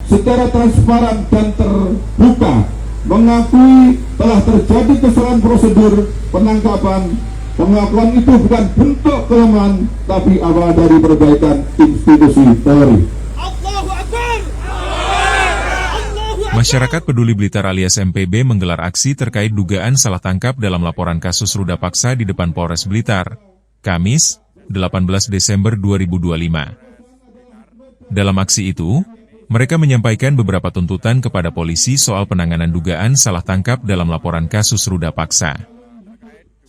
secara transparan dan terbuka mengakui telah terjadi kesalahan prosedur penangkapan. Pengakuan itu bukan bentuk kelemahan, tapi awal dari perbaikan institusi Polri. Masyarakat Peduli Blitar alias MPB menggelar aksi terkait dugaan salah tangkap dalam laporan kasus ruda paksa di depan Polres Blitar, Kamis, 18 Desember 2025. Dalam aksi itu, mereka menyampaikan beberapa tuntutan kepada polisi soal penanganan dugaan salah tangkap dalam laporan kasus ruda paksa.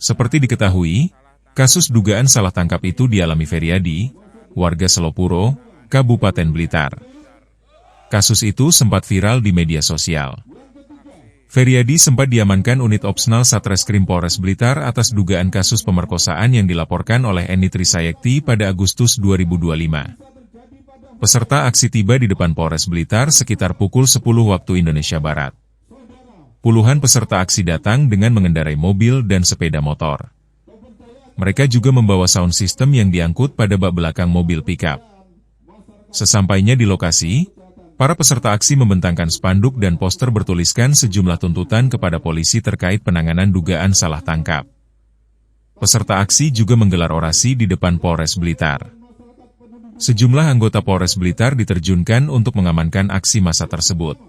Seperti diketahui, kasus dugaan salah tangkap itu dialami Feryadi, warga Selopuro, Kabupaten Blitar. Kasus itu sempat viral di media sosial. Feryadi sempat diamankan unit Opsnal Satreskrim Polres Blitar atas dugaan kasus pemerkosaan yang dilaporkan oleh Eni Trisayekti pada Agustus 2025. Peserta aksi tiba di depan Polres Blitar sekitar pukul 10 waktu Indonesia Barat. Puluhan peserta aksi datang dengan mengendarai mobil dan sepeda motor. Mereka juga membawa sound system yang diangkut pada bak belakang mobil pickup. Sesampainya di lokasi, para peserta aksi membentangkan spanduk dan poster bertuliskan sejumlah tuntutan kepada polisi terkait penanganan dugaan salah tangkap. Peserta aksi juga menggelar orasi di depan Polres Blitar. Sejumlah anggota Polres Blitar diterjunkan untuk mengamankan aksi massa tersebut.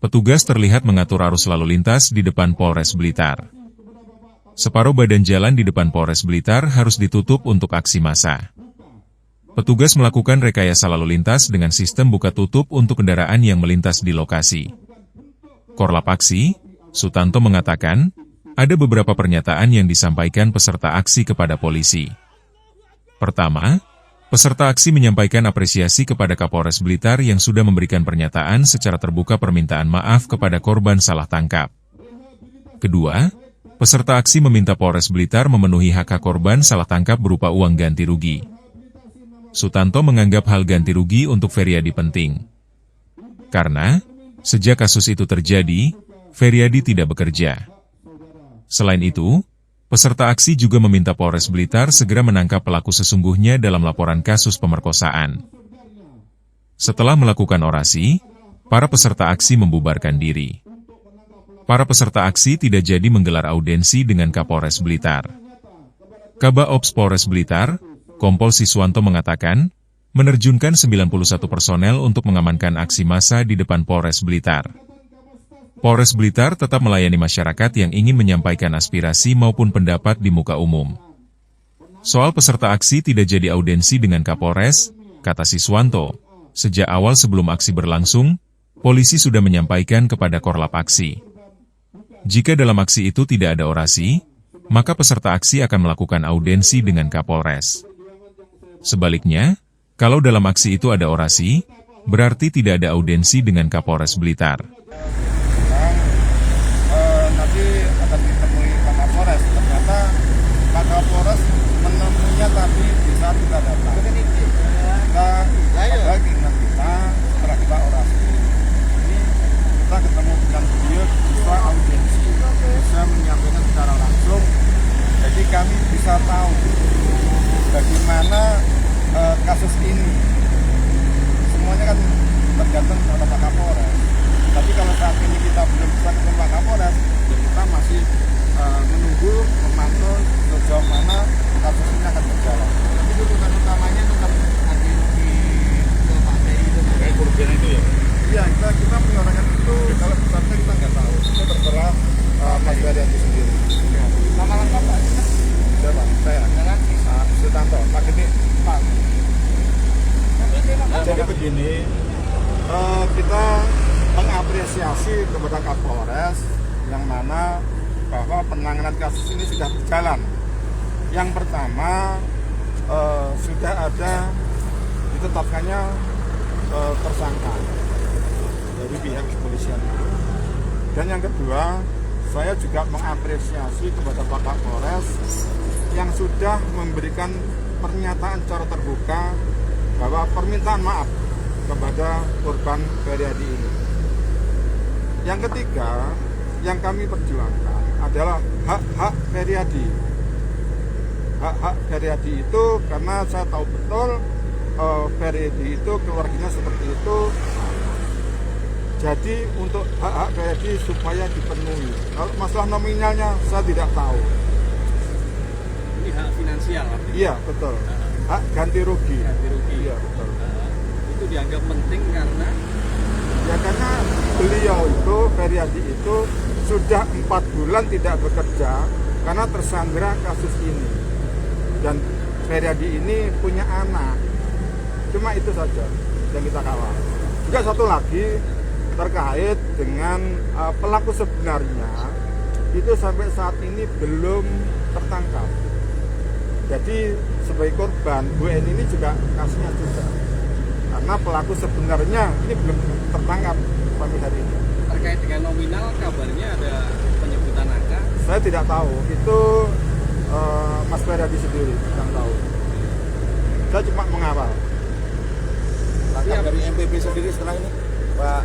Petugas terlihat mengatur arus lalu lintas di depan Polres Blitar. Separuh badan jalan di depan Polres Blitar harus ditutup untuk aksi massa. Petugas melakukan rekayasa lalu lintas dengan sistem buka tutup untuk kendaraan yang melintas di lokasi. Korlap aksi, Sutanto mengatakan, ada beberapa pernyataan yang disampaikan peserta aksi kepada polisi. Pertama, peserta aksi menyampaikan apresiasi kepada Kapolres Blitar yang sudah memberikan pernyataan secara terbuka permintaan maaf kepada korban salah tangkap. Kedua, peserta aksi meminta Polres Blitar memenuhi hak korban salah tangkap berupa uang ganti rugi. Sutanto menganggap hal ganti rugi untuk Feryadi penting. Karena, sejak kasus itu terjadi, Feryadi tidak bekerja. Selain itu, peserta aksi juga meminta Polres Blitar segera menangkap pelaku sesungguhnya dalam laporan kasus pemerkosaan. Setelah melakukan orasi, para peserta aksi membubarkan diri. Para peserta aksi tidak jadi menggelar audensi dengan Kapolres Blitar. Kaba Ops Polres Blitar, Kompol Siswanto mengatakan, menerjunkan 91 personel untuk mengamankan aksi massa di depan Polres Blitar. Polres Blitar tetap melayani masyarakat yang ingin menyampaikan aspirasi maupun pendapat di muka umum. Soal peserta aksi tidak jadi audensi dengan Kapolres, kata Siswanto, sejak awal sebelum aksi berlangsung, polisi sudah menyampaikan kepada Korlap aksi. Jika dalam aksi itu tidak ada orasi, maka peserta aksi akan melakukan audensi dengan Kapolres. Sebaliknya, kalau dalam aksi itu ada orasi, berarti tidak ada audensi dengan Kapolres Blitar. Nanti akan ditemui Pak Kapolres. Ternyata Pak Kapolres menemuinya tapi di saat kita datang. Kita ada keinginan kita setelah kita orasi. Ini kita ketemu dengan beliau bisa audiensi, bisa menyampaikan secara langsung. Jadi kami bisa tahu bagaimana kasus ini. Semuanya kan tergantung pada Pak Kapolres. Tapi kalau saat ini kita belum bisa ketemu Pak Kapolres, kita masih menunggu, memantau sejauh mana kasus ini akan berjalan. Tapi tuntutan utamanya tetap nanti di Pak TI itu kayak kerugian itu ya? Iya, kita menyorongkan itu, kalau besarnya kita nggak tahu. Itu terserah Mas Feryadi sendiri. Nama lengkap Pak? Siapa? Saya. Sutanto. Pak Gede. Pak. Jadi begini, kita mengapresiasi kepada Kapolres yang mana bahwa penanganan kasus ini sudah berjalan. Yang pertama, sudah ada ditetapkannya tersangka dari pihak kepolisian itu. Dan yang kedua, saya juga mengapresiasi kepada Pak Kapolres yang sudah memberikan pernyataan secara terbuka bahwa permintaan maaf kepada korban Feryadi ini. Yang ketiga, yang kami perjuangkan adalah hak-hak Feryadi. Hak-hak Feryadi itu karena saya tahu betul Feryadi itu keluarganya seperti itu, Jadi untuk hak-hak Feryadi supaya dipenuhi. Kalau masalah nominalnya saya tidak tahu. Ini hak finansial artinya? Iya, betul. Hak ganti rugi. Ganti rugi. Iya, betul. Itu dianggap penting karena? Ya karena beliau itu, Feryadi itu sudah 4 bulan tidak bekerja karena tersandra kasus ini. Dan Feryadi ini punya anak. Cuma itu saja yang kita kawal. Juga satu lagi terkait dengan pelaku sebenarnya itu sampai saat ini belum tertangkap. Jadi sebagai korban Bu Eni ini juga kasusnya juga karena pelaku sebenarnya ini belum tertangkap sampai hari ini. Terkait dengan nominal kabarnya ada penyebutan angka? Saya tidak tahu, itu Mas Feryadi sendiri yang tahu. Saya cuma mengawal. Langkah dari MPB sendiri setelah ini, Pak,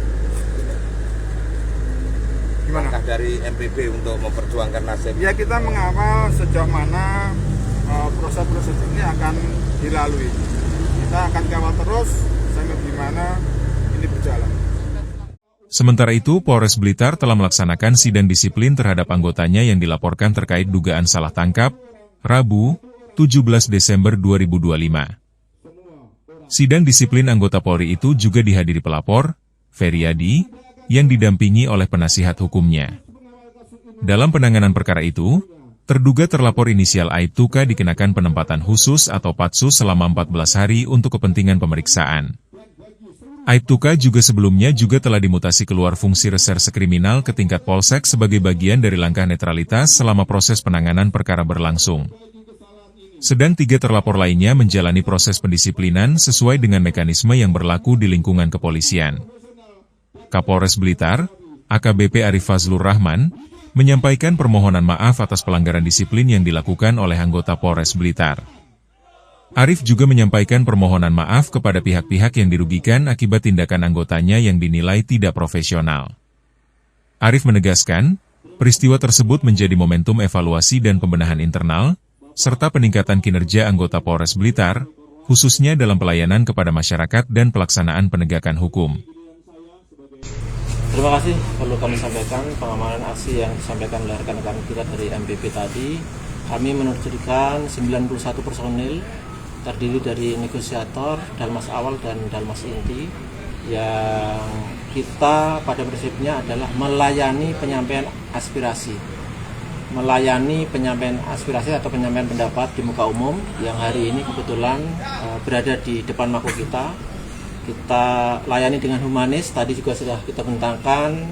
Gimana? langkah dari MPB untuk memperjuangkan nasib. Ya kita mengawal sejauh mana proses-proses ini akan dilalui. Kita akan kawal terus sampai di mana ini berjalan. Sementara itu, Polres Blitar telah melaksanakan sidang disiplin terhadap anggotanya yang dilaporkan terkait dugaan salah tangkap, Rabu, 17 Desember 2025. Sidang disiplin anggota Polri itu juga dihadiri pelapor, Feryadi, yang didampingi oleh penasihat hukumnya. Dalam penanganan perkara itu, terduga terlapor inisial Aibtuka dikenakan penempatan khusus atau patsus selama 14 hari untuk kepentingan pemeriksaan. Aibtuka juga sebelumnya telah dimutasi keluar fungsi reserse kriminal ke tingkat Polsek sebagai bagian dari langkah netralitas selama proses penanganan perkara berlangsung. Sedang 3 terlapor lainnya menjalani proses pendisiplinan sesuai dengan mekanisme yang berlaku di lingkungan kepolisian. Kapolres Blitar, AKBP Arif Fazlur Rahman, menyampaikan permohonan maaf atas pelanggaran disiplin yang dilakukan oleh anggota Polres Blitar. Arif juga menyampaikan permohonan maaf kepada pihak-pihak yang dirugikan akibat tindakan anggotanya yang dinilai tidak profesional. Arif menegaskan, peristiwa tersebut menjadi momentum evaluasi dan pembenahan internal, serta peningkatan kinerja anggota Polres Blitar, khususnya dalam pelayanan kepada masyarakat dan pelaksanaan penegakan hukum. Terima kasih, perlu kami sampaikan pengamanan aksi yang disampaikan oleh rekan-rekan kita dari MPB tadi. Kami menerjunkan 91 personil terdiri dari negosiator, Dalmas Awal dan Dalmas Inti, yang kita pada prinsipnya adalah melayani penyampaian aspirasi. Melayani penyampaian aspirasi atau penyampaian pendapat di muka umum yang hari ini kebetulan berada di depan mako kita. Kita layani dengan humanis. Tadi juga sudah kita bentangkan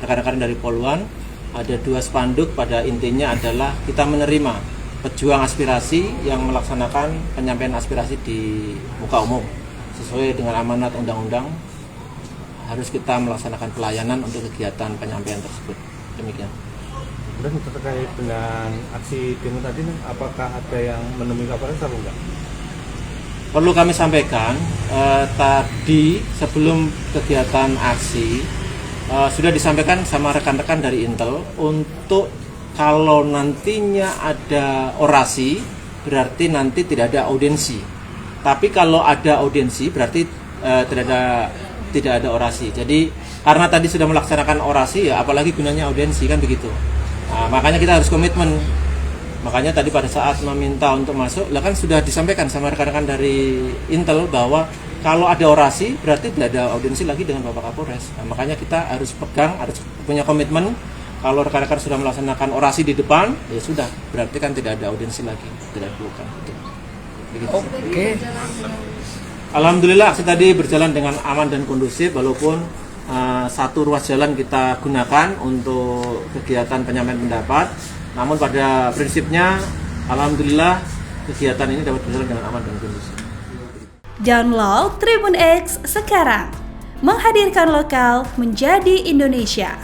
rekan-rekan dari Poluan. Ada 2 spanduk, pada intinya adalah kita menerima pejuang aspirasi yang melaksanakan penyampaian aspirasi di muka umum sesuai dengan amanat undang-undang. Harus kita melaksanakan pelayanan untuk kegiatan penyampaian tersebut. Demikian. Dan terkait dengan aksi demo tadi, apakah ada yang menemui Kapolres atau enggak? Perlu kami sampaikan, tadi sebelum kegiatan aksi sudah disampaikan sama rekan-rekan dari Intel untuk kalau nantinya ada orasi berarti nanti tidak ada audiensi. Tapi kalau ada audiensi berarti tidak ada orasi. Jadi karena tadi sudah melaksanakan orasi, ya apalagi gunanya audiensi, kan begitu. Nah, makanya kita harus komitmen. Makanya tadi pada saat meminta untuk masuk, lah kan sudah disampaikan sama rekan-rekan dari Intel bahwa kalau ada orasi berarti tidak ada audiensi lagi dengan Bapak Kapolres. Nah, makanya kita harus pegang, harus punya komitmen. Kalau rekan-rekan sudah melaksanakan orasi di depan, ya sudah, berarti kan tidak ada audiensi lagi, tidak diperlukan. Begitu. Oke. Alhamdulillah aksi tadi berjalan dengan aman dan kondusif, walaupun satu ruas jalan kita gunakan untuk kegiatan penyampaian pendapat. Namun pada prinsipnya, alhamdulillah kegiatan ini dapat berjalan dengan aman dan kondusif. Download Tribun X sekarang, menghadirkan lokal menjadi Indonesia.